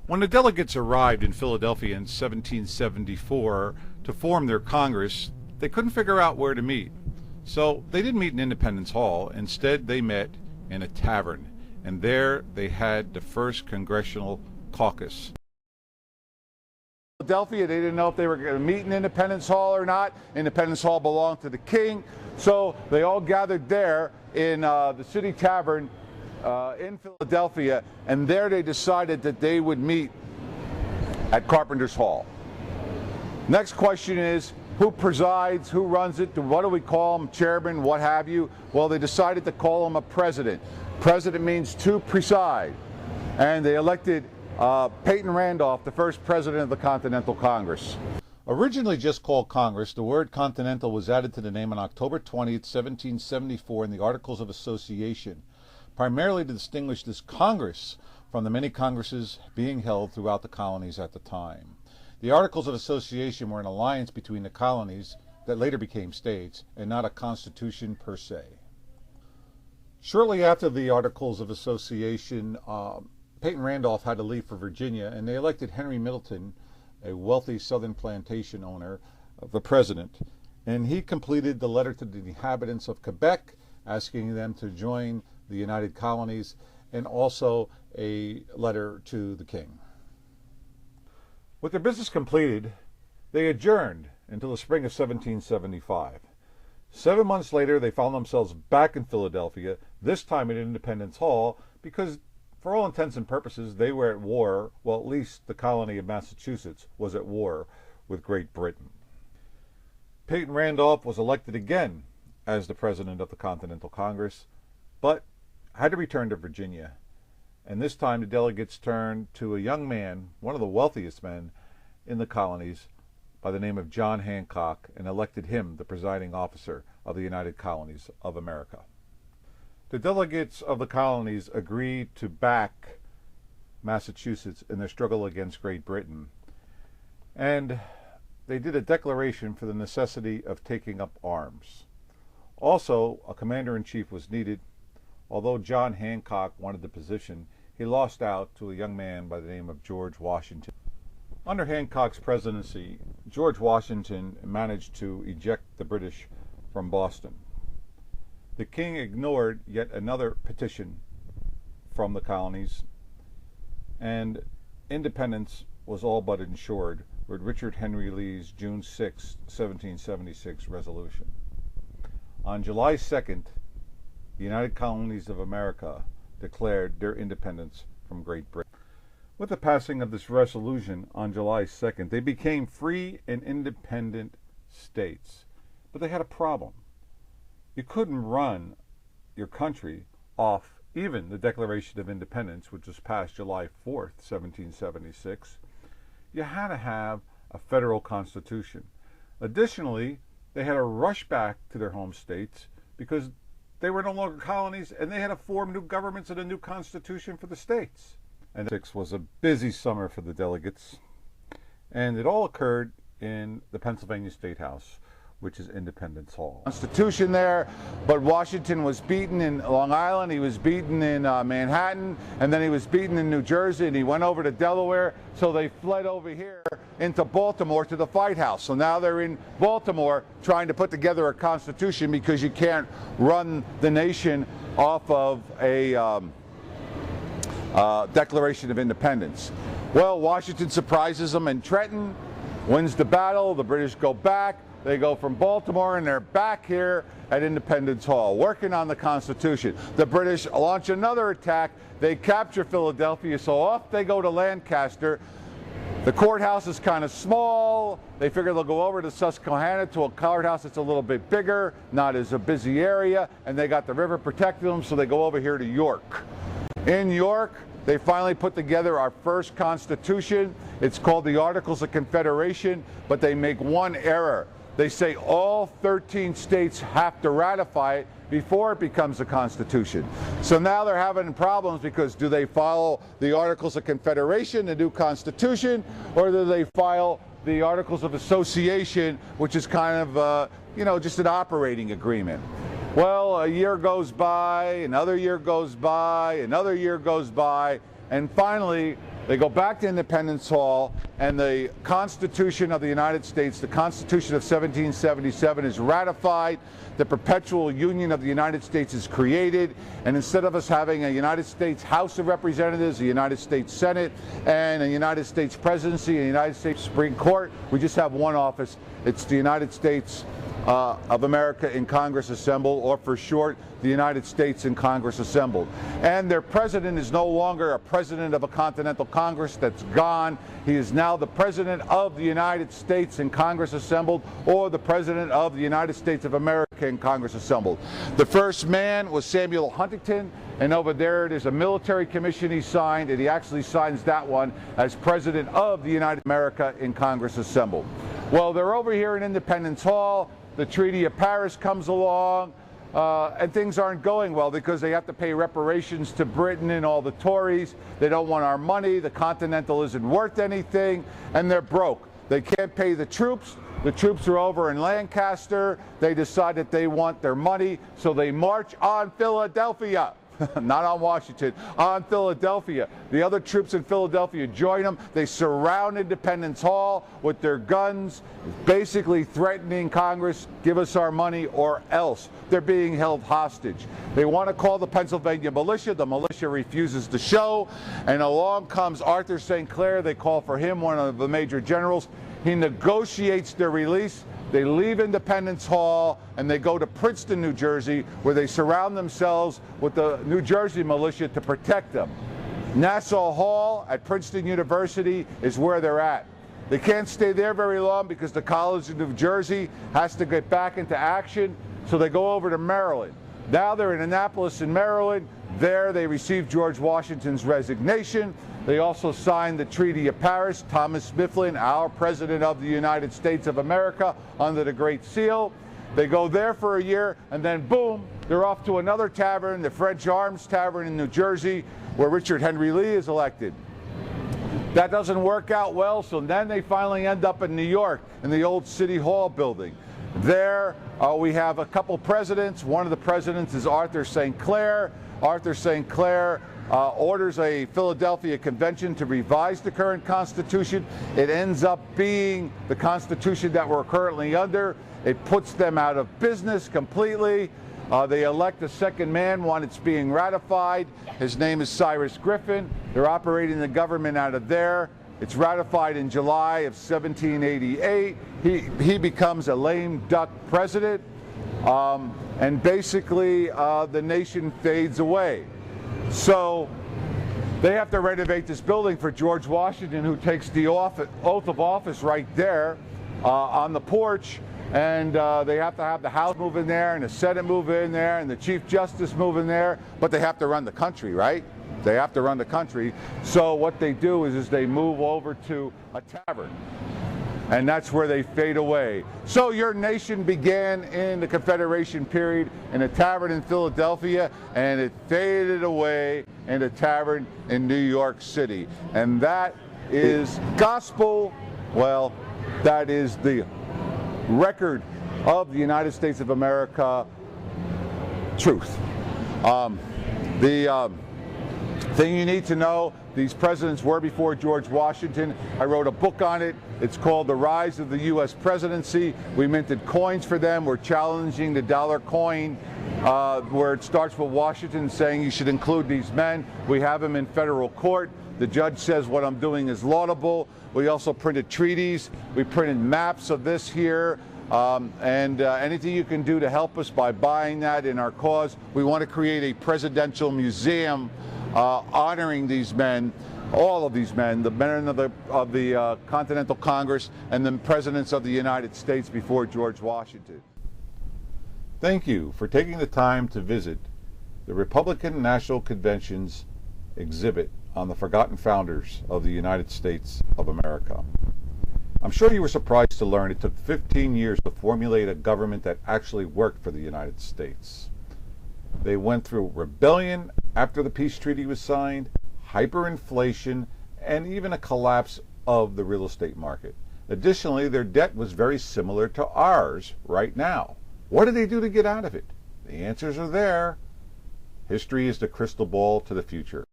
When the delegates arrived in Philadelphia in 1774 to form their Congress, they couldn't figure out where to meet. So they didn't meet in Independence Hall. Instead, they met in a tavern, and there they had the first congressional caucus. Philadelphia, they didn't know if they were going to meet in Independence Hall or not. Independence Hall belonged to the king, so they all gathered there in the City Tavern in Philadelphia, and there they decided that they would meet at Carpenters Hall. Next question is, who presides, who runs it, what do we call him, chairman, what have you? Well, they decided to call him a president. President means to preside, and they elected Peyton Randolph, the first president of the Continental Congress. Originally just called Congress, the word Continental was added to the name on October 20th, 1774 in the Articles of Association, primarily to distinguish this Congress from the many Congresses being held throughout the colonies at the time. The Articles of Association were an alliance between the colonies that later became states, and not a constitution per se. Shortly after the Articles of Association, Peyton Randolph had to leave for Virginia, and they elected Henry Middleton, a wealthy southern plantation owner, the president. And he completed the letter to the inhabitants of Quebec, asking them to join the United Colonies, and also a letter to the king. With their business completed, they adjourned until the spring of 1775. 7 months later, they found themselves back in Philadelphia, this time at Independence Hall, because for all intents and purposes, they were at war. Well, at least the colony of Massachusetts was at war with Great Britain. Peyton Randolph was elected again as the president of the Continental Congress, but had to return to Virginia. And this time the delegates turned to a young man, one of the wealthiest men in the colonies, by the name of John Hancock, and elected him the presiding officer of the United Colonies of America. The delegates of the colonies agreed to back Massachusetts in their struggle against Great Britain, and they did a declaration for the necessity of taking up arms. Also, a commander-in-chief was needed. Although John Hancock wanted the position, he lost out to a young man by the name of George Washington. Under Hancock's presidency, George Washington managed to eject the British from Boston. The king ignored yet another petition from the colonies, and independence was all but ensured with Richard Henry Lee's June 6, 1776 resolution. On July 2nd, the United Colonies of America declared their independence from Great Britain. With the passing of this resolution on July 2nd, they became free and independent states. But they had a problem. You couldn't run your country off even the Declaration of Independence, which was passed July 4th, 1776. You had to have a federal constitution. Additionally, they had to rush back to their home states because they were no longer colonies, and they had to form new governments and a new constitution for the states. And 6 was a busy summer for the delegates, and it all occurred in the Pennsylvania State House, which is Independence Hall. Constitution there, but Washington was beaten in Long Island, he was beaten in Manhattan, and then he was beaten in New Jersey, and he went over to Delaware, so they fled over here into Baltimore to the Fite House. So now they're in Baltimore trying to put together a constitution, because you can't run the nation off of a Declaration of Independence. Well, Washington surprises them in Trenton, wins the battle, the British go back. They go from Baltimore, and they're back here at Independence Hall, working on the Constitution. The British launch another attack. They capture Philadelphia, so off they go to Lancaster. The courthouse is kind of small. They figure they'll go over to Susquehanna to a courthouse that's a little bit bigger, not as a busy area, and they got the river protecting them, so they go over here to York. In York, they finally put together our first Constitution. It's called the Articles of Confederation, but they make one error. They say all 13 states have to ratify it before it becomes a constitution. So now they're having problems, because do they follow the Articles of Confederation, the new constitution, or do they file the Articles of Association, which is kind of, just an operating agreement? Well, a year goes by, another year goes by, another year goes by, and finally They go back to Independence Hall, and the Constitution of the United States, the Constitution of 1777, is ratified. The perpetual union of the United States is created, and instead of us having a United States House of Representatives, a United States Senate, and a United States Presidency, and a United States Supreme Court, we just have one office. It's the United States of America in Congress Assembled, or for short, the United States in Congress Assembled. And their president is no longer a president of a Continental Congress. That's gone. He is now the president of the United States in Congress Assembled, or the president of the United States of America in Congress Assembled. The first man was Samuel Huntington, and over there it is a military commission he signed, and he actually signs that one as president of the United America in Congress Assembled. Well, they're over here in Independence Hall. The Treaty of Paris comes along, and things aren't going well because they have to pay reparations to Britain and all the Tories. They don't want our money. The Continental isn't worth anything, and they're broke. They can't pay the troops. The troops are over in Lancaster. They decide that they want their money, so they march on Philadelphia. Not on Washington, on Philadelphia. The other troops in Philadelphia join them. They surround Independence Hall with their guns, basically threatening Congress, give us our money or else. They're being held hostage. They want to call the Pennsylvania militia. The militia refuses to show, and along comes Arthur St. Clair. They call for him, one of the major generals. He negotiates their release. They leave Independence Hall and they go to Princeton, New Jersey, where they surround themselves with the New Jersey militia to protect them. Nassau Hall at Princeton University is where they're at. They can't stay there very long because the College of New Jersey has to get back into action, so they go over to Maryland. Now they're in Annapolis in Maryland. There they receive George Washington's resignation. They also signed the Treaty of Paris, Thomas Mifflin, our President of the United States of America, under the Great Seal. They go there for a year, and then boom, they're off to another tavern, the French Arms Tavern in New Jersey, where Richard Henry Lee is elected. That doesn't work out well, so then they finally end up in New York, in the old City Hall building. There we have a couple presidents. One of the presidents is Arthur St. Clair. Arthur St. Clair orders a Philadelphia convention to revise the current Constitution. It ends up being the Constitution that we're currently under. It puts them out of business completely. They elect a second man when it's being ratified. His name is Cyrus Griffin. They're operating the government out of there. It's ratified in July of 1788. He becomes a lame duck president, and basically the nation fades away. So they have to renovate this building for George Washington, who takes the oath of office right there on the porch. And they have to have the House move in there, and the Senate move in there, and the Chief Justice move in there. But they have to run the country, right? They have to run the country. So what they do is they move over to a tavern. And that's where they fade away. So your nation began in the Confederation period in a tavern in Philadelphia, and it faded away in a tavern in New York City. And that is gospel. Well, that is the record of the United States of America truth. The thing you need to know, these presidents were before George Washington. I wrote a book on it. It's called The Rise of the U.S. Presidency. We minted coins for them. We're challenging the dollar coin where it starts with Washington saying you should include these men. We have them in federal court. The judge says what I'm doing is laudable. We also printed treaties. We printed maps of this here. And anything you can do to help us by buying that in our cause. We want to create a presidential museum honoring these men, all of these men, the men of the Continental Congress and the presidents of the United States before George Washington. Thank you for taking the time to visit the Republican National Convention's exhibit on the forgotten founders of the United States of America. I'm sure you were surprised to learn it took 15 years to formulate a government that actually worked for the United States. They went through rebellion after the peace treaty was signed, hyperinflation, and even a collapse of the real estate market. Additionally, their debt was very similar to ours right now. What did they do to get out of it? The answers are there. History is the crystal ball to the future.